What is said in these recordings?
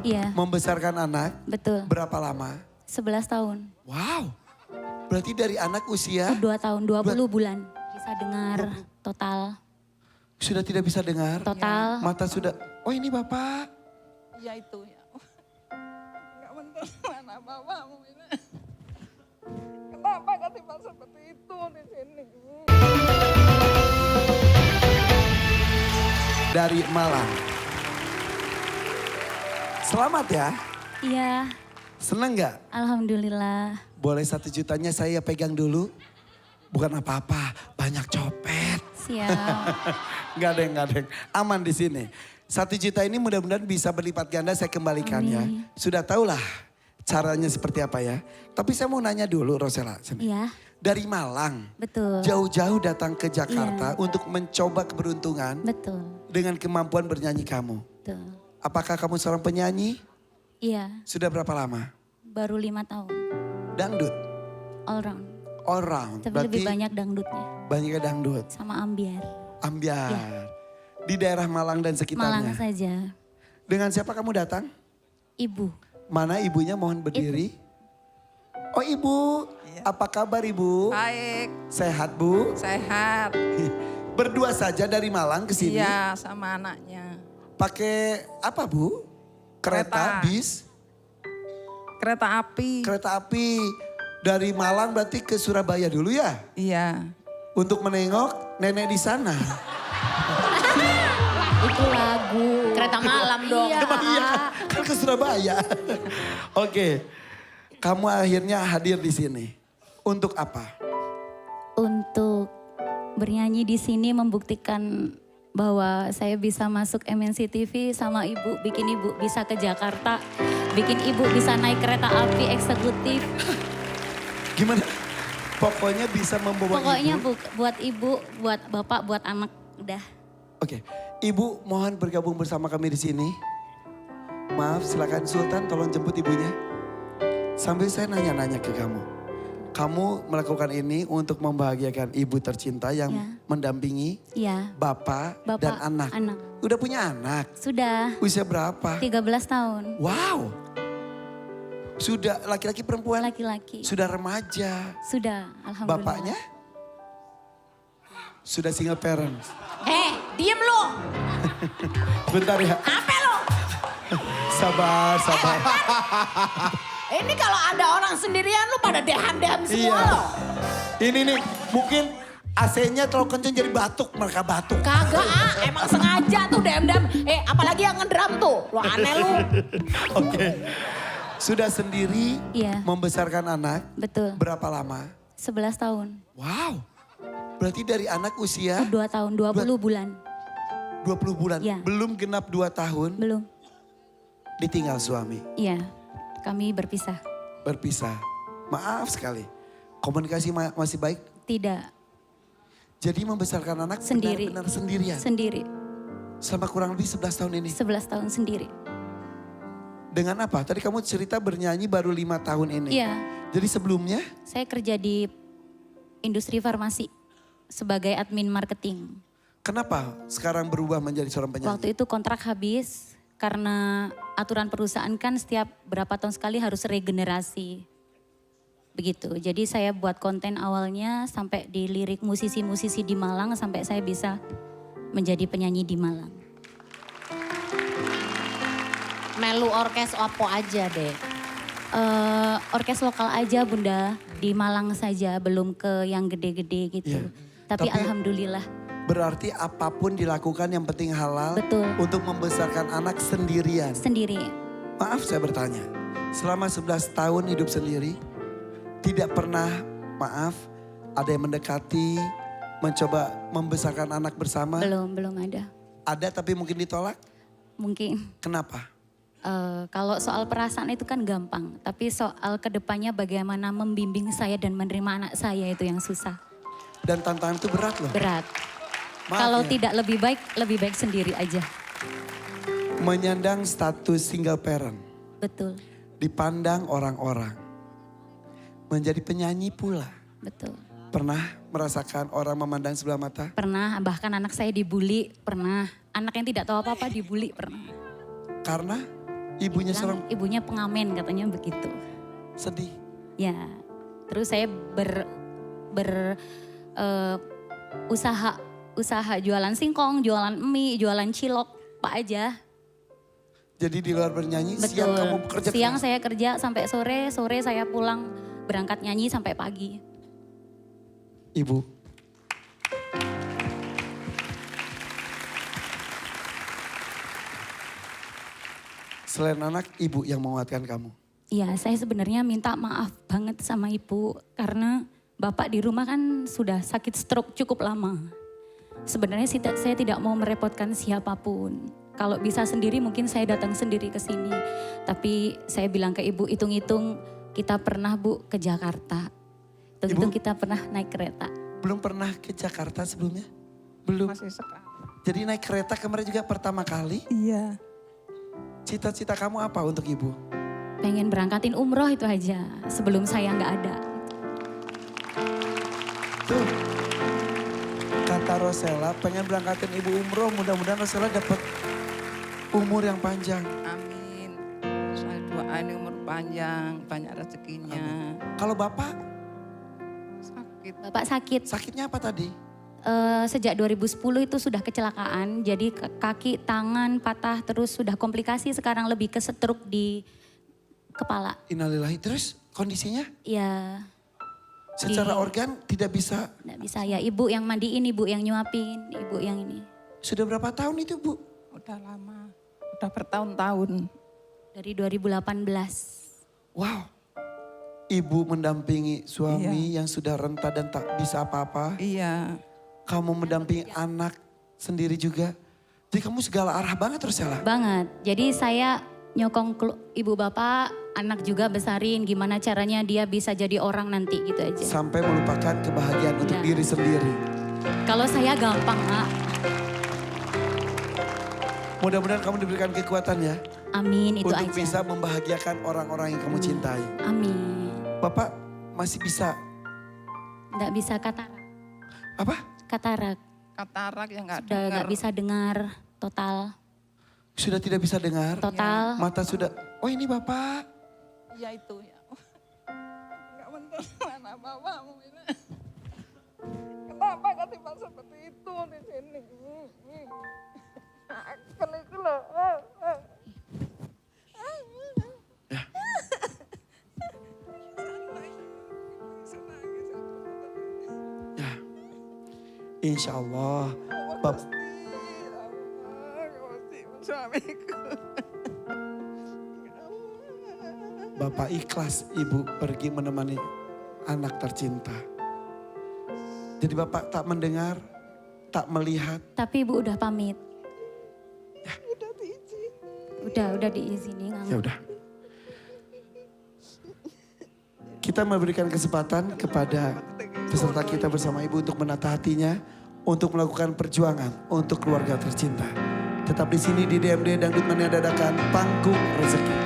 Iya. Membesarkan anak. Betul. Berapa lama? 11 tahun. Wow. Berarti dari anak usia 2 tahun, 20 bulan. Bisa dengar total. sudah tidak bisa dengar. Total. Mata sudah. Oh ini Bapak. Ya itu ya. Enggak betul mana bapakmu ini. Kenapa ketimbang seperti itu di sini? Dari Malang. Selamat ya. Iya. Seneng gak? Alhamdulillah. Boleh 1 jutanya saya pegang dulu? Bukan apa-apa, banyak copet. Siap. Gak ada yang. Aman di sini. 1 juta ini mudah-mudahan bisa berlipat ganda, saya kembalikan ya. Amin. Sudah tahulah caranya seperti apa ya. Tapi saya mau nanya dulu Rosella. Iya. Dari Malang, Betul. jauh-jauh datang ke Jakarta untuk mencoba keberuntungan Betul. dengan kemampuan bernyanyi kamu. Betul. Apakah kamu seorang penyanyi? Iya. Sudah berapa lama? Baru 5 tahun. Dangdut? All round. All round? Tapi lebih banyak dangdutnya. Banyaknya dangdut? Sama ambiar. Ambiar. Ya. Di daerah Malang dan sekitarnya? Malang saja. Dengan siapa kamu datang? Ibu. Mana ibunya, mohon berdiri. Oh ibu, apa kabar ibu? Baik, Sehat bu? sehat. Berdua saja dari Malang ke sini? Iya, sama anaknya. Pakai apa bu? Kereta, Kereta. bis? Kereta api. Kereta api. Dari Malang berarti ke Surabaya dulu ya? Iya. Untuk menengok nenek di sana. Itu lagu. Kereta malam dong. Iya. Emang iya, kan ke Surabaya. Oke, kamu akhirnya hadir di sini. Untuk apa? Untuk bernyanyi di sini membuktikan bahwa saya bisa masuk MNC TV sama ibu, bikin ibu bisa ke Jakarta, bikin ibu bisa naik kereta api eksekutif. Gimana? Pokoknya bisa membawa Pokoknya ibu. buat ibu, buat bapak, buat anak, udah. Oke, ibu mohon bergabung bersama kami di sini. Maaf, silakan Sultan tolong jemput ibunya. Sambil saya nanya-nanya ke kamu. Kamu melakukan ini untuk membahagiakan ibu tercinta yang Ya. mendampingi Iya, bapak, Bapak, dan anak. anak. Udah punya anak? sudah Usia berapa? 13 tahun, Wow. Sudah laki-laki perempuan? laki-laki. Sudah remaja. Sudah, alhamdulillah. Bapaknya? Sudah single parent. Diem lu. Bentar ya. Apa lu? Sabar, sabar. Ini kalau ada orang sendirian lu pada deham-deham semua Iya. lo. Ini nih mungkin AC-nya terlalu kenceng jadi batuk, mereka batuk. Kagak emang sengaja tuh deham-deham. Apalagi yang ngedram tuh. Lu aneh lu. Oke. Sudah sendiri Iya. membesarkan anak Betul, berapa lama? 11 tahun. Wow. Berarti dari anak usia 2 tahun, 20 bulan. 20 bulan. Iya. Belum genap 2 tahun Belum, ditinggal suami. iya. Kami berpisah. Berpisah. Maaf sekali. Komunikasi masih baik? Tidak, Jadi membesarkan anak Sendiri. benar-benar sendirian. sendiri. Selama kurang lebih 11 tahun ini. 11 tahun sendiri. Dengan apa? Tadi kamu cerita bernyanyi baru 5 tahun ini. Iya, Jadi sebelumnya saya kerja di industri farmasi sebagai admin marketing. kenapa sekarang berubah menjadi seorang penyanyi? Waktu itu kontrak habis karena aturan perusahaan kan setiap berapa tahun sekali harus regenerasi. Begitu. Jadi saya buat konten awalnya sampai dilirik musisi-musisi di Malang sampai saya bisa menjadi penyanyi di Malang. Melu orkes opo aja deh. Orkes lokal aja Bunda, di Malang saja, belum ke yang gede-gede gitu. Iya. Tapi Tapi- alhamdulillah, Berarti apapun dilakukan yang penting halal. Betul. Untuk membesarkan anak sendirian. sendiri. Maaf saya bertanya. Selama 11 tahun hidup sendiri. Tidak pernah maaf ada yang mendekati. Mencoba membesarkan anak bersama. Belum ada. Ada tapi mungkin ditolak. Mungkin Kenapa? kalau soal perasaan itu kan gampang. Tapi soal kedepannya bagaimana membimbing saya dan menerima anak saya itu yang susah. Dan tantangan itu berat loh. Berat. Maaf Kalau ya. tidak lebih baik sendiri aja. Menyandang status single parent. Betul, Dipandang orang-orang. Menjadi penyanyi pula. betul. Pernah merasakan orang memandang sebelah mata? Pernah, bahkan anak saya dibully, pernah. Anak yang tidak tahu apa-apa dibully, pernah. Karena Ibunya Bilang, seorang ibunya pengamen katanya begitu. sedih. Ya, terus saya usaha jualan singkong, jualan mie, jualan cilok, Pak aja. Jadi di luar bernyanyi, siang kamu bekerja Siang keras. saya kerja sampai sore, sore saya pulang berangkat nyanyi sampai pagi. Ibu. Selain anak, ibu yang menguatkan kamu. Iya, saya sebenarnya minta maaf banget sama ibu karena bapak di rumah kan sudah sakit stroke cukup lama. Sebenarnya saya tidak mau merepotkan siapapun. Kalau bisa sendiri mungkin saya datang sendiri ke sini. Tapi saya bilang ke ibu, hitung-hitung kita pernah Bu ke Jakarta. Hitung-hitung Ibu? kita pernah naik kereta. Belum pernah ke Jakarta sebelumnya? Belum. Masih sekali. Jadi naik kereta kemarin juga pertama kali. Iya. Cita-cita kamu apa untuk ibu? Pengen berangkatin umroh itu aja sebelum saya nggak ada. Tuh. Kata Rosella pengen berangkatin ibu umroh, mudah-mudahan Rosella dapat umur yang panjang. Amin. Saya doain umur panjang, banyak rezekinya. Kalau bapak Sakit. Bapak sakit. sakitnya apa tadi? Sejak 2010 itu sudah kecelakaan. Jadi kaki, tangan patah terus sudah komplikasi. Sekarang lebih ke stroke di kepala. Innalillahi. Terus kondisinya Ya secara organ tidak bisa. nggak bisa ya. Ibu yang mandiin, ibu yang nyuapin, ibu yang ini. Sudah berapa tahun itu Bu? Udah lama. Udah bertahun-tahun. Dari 2018. Wow. Ibu mendampingi suami yang sudah renta dan tak bisa apa-apa. Iya. Kamu mendampingi anak sendiri juga. Jadi kamu segala arah banget Rosella. Banget. Jadi saya nyokong ibu bapak, anak juga besarin gimana caranya dia bisa jadi orang nanti gitu aja. Sampai melupakan kebahagiaan untuk Ya. diri sendiri. Kalau saya gampang, Mak. Mudah-mudahan kamu diberikan kekuatan ya. Amin, itu untuk aja. bisa membahagiakan orang-orang yang kamu cintai. Amin. Bapak masih bisa Nggak bisa katarak. apa? Katarak. Katarak yang nggak Udah dengar. nggak bisa dengar total. Sudah tidak bisa dengar. Total. Mata sudah. Oh ini Bapak. Iya itu ya. Enggak betul mana bapakmu ini. Kenapa ketimbang seperti itu di sini? Kali loh. Ya. Insya Allah. Bapak. Suamiku. Bapak ikhlas ibu pergi menemani anak tercinta. Jadi Bapak tak mendengar, tak melihat. Tapi ibu udah pamit. Udah diizin. Udah diizinin. Ya udah. Kita memberikan kesempatan kepada peserta kita bersama ibu untuk menata hatinya, untuk melakukan perjuangan untuk keluarga tercinta. Tetap di sini di DMD Dangdut Mania Dadakan Panggung Rezeki.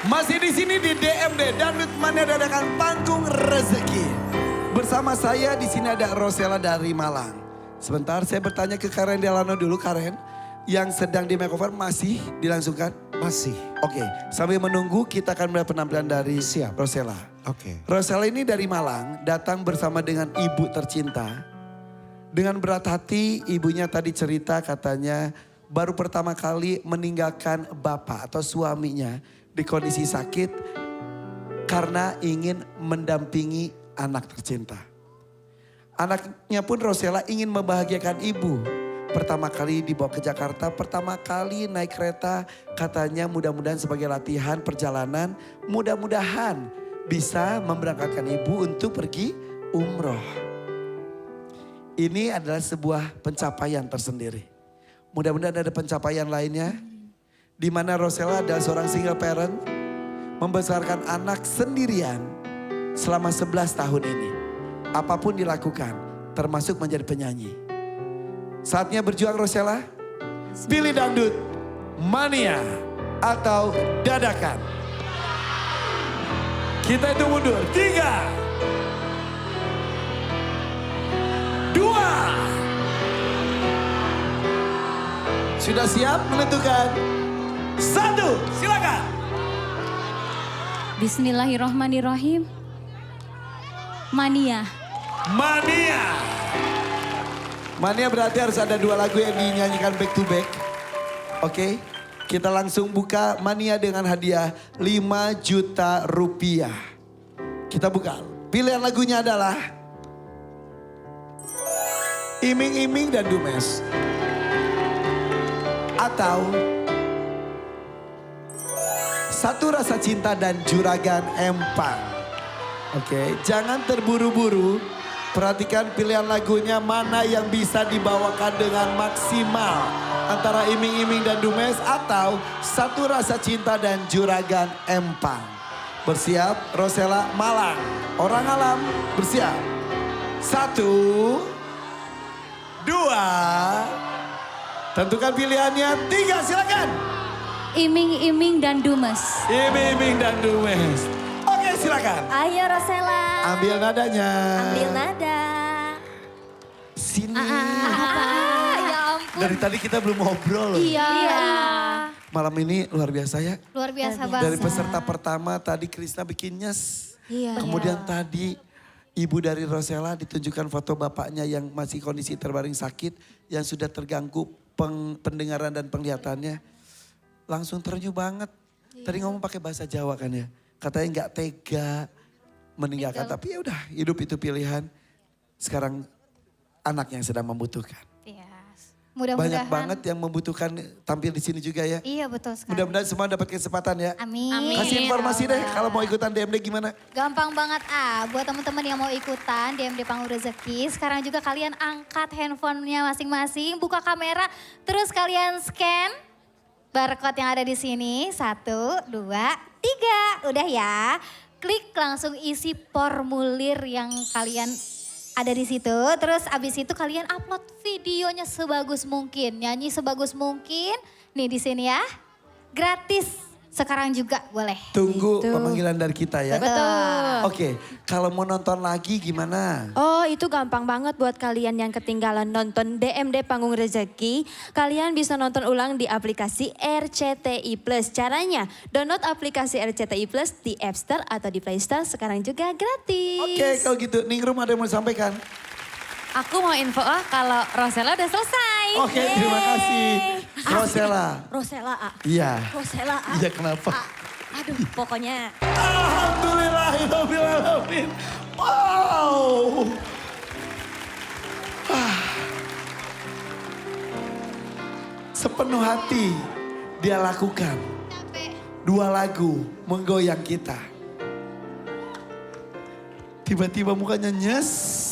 Masih di sini di DMD Dangdut Mania Dadakan Panggung Rezeki. Bersama saya di sini ada Rosella dari Malang. Sebentar saya bertanya ke Karen Delano dulu. Karen, yang sedang di makeover masih dilangsungkan? Masih. Oke, sambil menunggu kita akan melihat penampilan dari Siap. Rosella. Oke. Rosella ini dari Malang, datang bersama dengan ibu tercinta. Dengan berat hati, ibunya tadi cerita katanya baru pertama kali meninggalkan bapak atau suaminya di kondisi sakit karena ingin mendampingi anak tercinta. Anaknya pun Rosella ingin membahagiakan ibu. Pertama kali dibawa ke Jakarta, pertama kali naik kereta, katanya mudah-mudahan sebagai latihan perjalanan, mudah-mudahan bisa memberangkatkan ibu untuk pergi umroh. Ini adalah sebuah pencapaian tersendiri. Mudah-mudahan ada pencapaian lainnya, di mana Rosella adalah seorang single parent, membesarkan anak sendirian selama 11 tahun ini. Apapun dilakukan, termasuk menjadi penyanyi. Saatnya berjuang Rosella, pilih dangdut, mania, atau dadakan. Kita itu mundur, 3, 2, 1. Sudah siap menentukan? 1, silakan. Bismillahirrohmanirrohim. Mania. Mania. Mania berarti harus ada 2 lagu yang dinyanyikan back to back. Oke, kita langsung buka Mania dengan hadiah 5 juta rupiah. Kita buka. Pilihan lagunya adalah Iming-iming dan Dumes. Atau Satu Rasa Cinta dan Juragan Empang. Oke, jangan terburu-buru. Perhatikan pilihan lagunya mana yang bisa dibawakan dengan maksimal. Antara Iming-iming dan Dumes atau Satu Rasa Cinta dan Juragan Empang. Bersiap, Rosella Malang. Orang Alam, bersiap. 1, 2. Tentukan pilihannya. 3, silakan. Iming-iming dan Dumes. Iming-iming dan Dumes. Oke, silakan. Ayo Rosella. Ambil nadanya. Ambil nada. Sini. Ya ampun. Dari tadi kita belum ngobrol loh. Iya. Malam ini luar biasa ya. Luar biasa banget. Dari peserta pertama tadi Krisna bikin nyes. Iya. Kemudian tadi ibu dari Rosella ditunjukkan foto bapaknya yang masih kondisi terbaring sakit. Yang sudah terganggu pendengaran dan penglihatannya. Langsung terenyuh banget. Tadi ngomong pakai bahasa Jawa kan ya. Katanya nggak tega meninggalkan. Tapi ya udah, hidup itu pilihan. Sekarang anak yang sedang membutuhkan. Iya. Banyak Mudah-mudahan. banget yang membutuhkan tampil di sini juga ya. Iya betul sekali. Mudah-mudahan semua dapat kesempatan ya. Amin. Kasih informasi deh kalau mau ikutan DMD gimana. Gampang banget buat teman-teman yang mau ikutan DMD Panggung Rezeki. Sekarang juga kalian angkat handphonenya masing-masing, buka kamera, terus kalian scan barcode yang ada di sini. 1, 2, 3. Udah ya. Klik langsung isi formulir yang kalian ada di situ. Terus abis itu kalian upload videonya sebagus mungkin. Nyanyi sebagus mungkin. Nih di sini ya. Gratis. Sekarang juga boleh. Tunggu pemanggilan dari kita ya. Betul. Oke, kalau mau nonton lagi gimana? Oh itu gampang banget buat kalian yang ketinggalan nonton DMD Panggung Rezeki. Kalian bisa nonton ulang di aplikasi RCTI Plus. Caranya download aplikasi RCTI Plus di App Store atau di Play Store sekarang juga gratis. Oke, kalau gitu Ningrum ada yang mau disampaikan? Aku mau info kalau Rosella udah selesai. Oke, terima kasih. Rosella. Rosella A. Iya. Rosella A. Iya, kenapa? Aduh pokoknya. Alhamdulillahirrahmanirrahim. Wow. Sepenuh hati dia lakukan. 2 lagu menggoyang kita. Tiba-tiba mukanya nyes.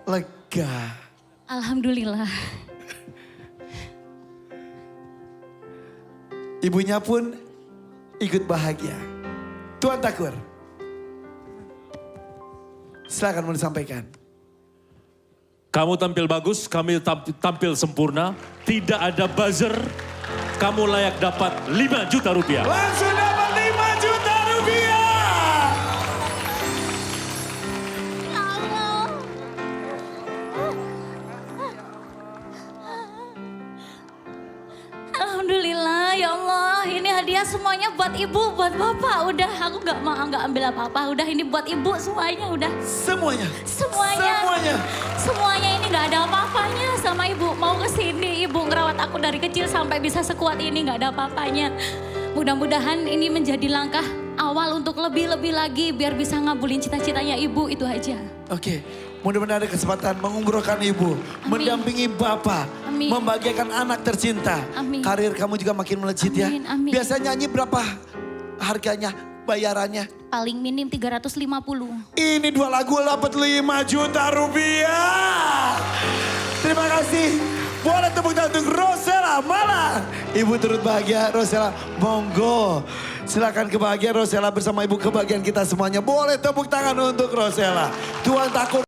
Lega. Alhamdulillah. Ibunya pun ikut bahagia. Tuan Takur. Silakan mau disampaikan. Kamu tampil bagus, kami tampil sempurna. Tidak ada buzzer. Kamu layak dapat 5 juta rupiah. Langsung dapat 5 juta rupiah. Alhamdulillah ya Allah, ini hadiah semuanya buat ibu, buat bapak. Udah aku nggak ambil apa-apa, udah ini buat ibu semuanya udah. Semuanya. Semuanya. Semuanya ini nggak ada apa-apanya sama ibu. Mau kesini ibu ngerawat aku dari kecil sampai bisa sekuat ini nggak ada apa-apanya. Mudah-mudahan ini menjadi langkah awal untuk lebih-lebih lagi biar bisa ngabulin cita-citanya ibu, itu aja. Oke, mudah-mudahan ada kesempatan mengumrohkan ibu, Amin. mendampingi bapak, Amin. membahagiakan anak tercinta. Amin. Karir kamu juga makin melejit ya. Amin, amin. Biasa nyanyi berapa harganya, bayarannya? Paling minim 350. Ini 2 lagu dapat 5 juta rupiah. Terima kasih. Boleh tepuk tangan untuk Rosella Malang. Ibu turut bahagia, Rosella. Monggo. Silakan kebahagiaan Rosella bersama ibu, kebahagiaan kita semuanya. Boleh tepuk tangan untuk Rosella. Tuan Takur.